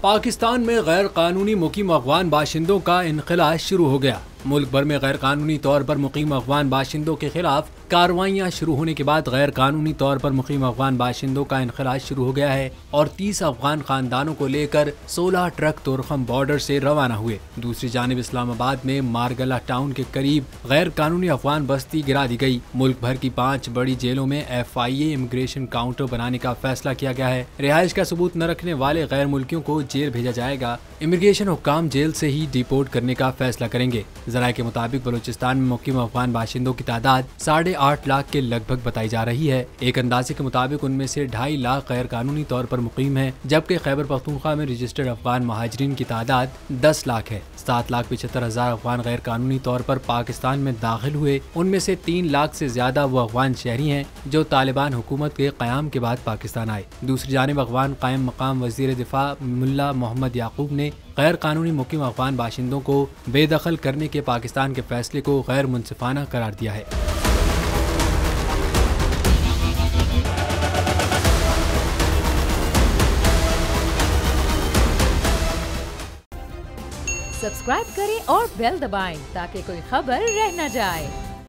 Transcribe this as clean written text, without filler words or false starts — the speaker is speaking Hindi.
पाकिस्तान में गैर कानूनी मुकीम अफगान बाशिंदों का इनखला शुरू हो गया। मुल्क भर में गैर कानूनी तौर पर मुकीम अफगान बाशिंदों के खिलाफ कार्रवाइयां शुरू होने के बाद गैर कानूनी तौर पर मुकीम अफगान बाशिंदों का इनखला शुरू हो गया है और 30 अफगान खानदानों को लेकर 16 ट्रक तोरखम बॉर्डर से रवाना हुए। दूसरी जानिब इस्लामाबाद में मारगला टाउन के करीब गैर कानूनी अफगान बस्ती गिरा दी गई। मुल्क भर की 5 बड़ी जेलों में FIA इमिग्रेशन काउंटर बनाने का फैसला किया गया है। रिहाइश का सबूत न रखने वाले गैर मुल्कियों को जेल भेजा जाएगा। इमिग्रेशन हुक्काम जेल से ही डिपोर्ट करने का फैसला करेंगे। जराये के मुताबिक बलूचिस्तान में मुकीम अफगान बाशिंदों की तादाद 8.5 लाख के लगभग बताई जा रही है। एक अंदाजे के मुताबिक उनमें से 2.5 लाख गैर कानूनी तौर पर मुकीम है, जबकि खैबर पख्तूनख्वा में रजिस्टर्ड अफगान महाजरीन की तादाद 10 लाख है। 7,75,000 अफगान गैर कानूनी तौर पर पाकिस्तान में दाखिल हुए। उनमें से 3 लाख से ज्यादा वो अफगान शहरी हैं जो तालिबान हुकूमत के क़याम के बाद पाकिस्तान आए। दूसरी जानिब अफगान कायम मकाम वजीर दिफा मुल्ला मोहम्मद याकूब ने गैर कानूनी मुकीम अफगान बाशिंदों को बेदखल करने के पाकिस्तान के फैसले को गैर मुनसिफाना करार दिया है। सब्सक्राइब करें और बेल दबाएं ताकि कोई खबर रह न जाए।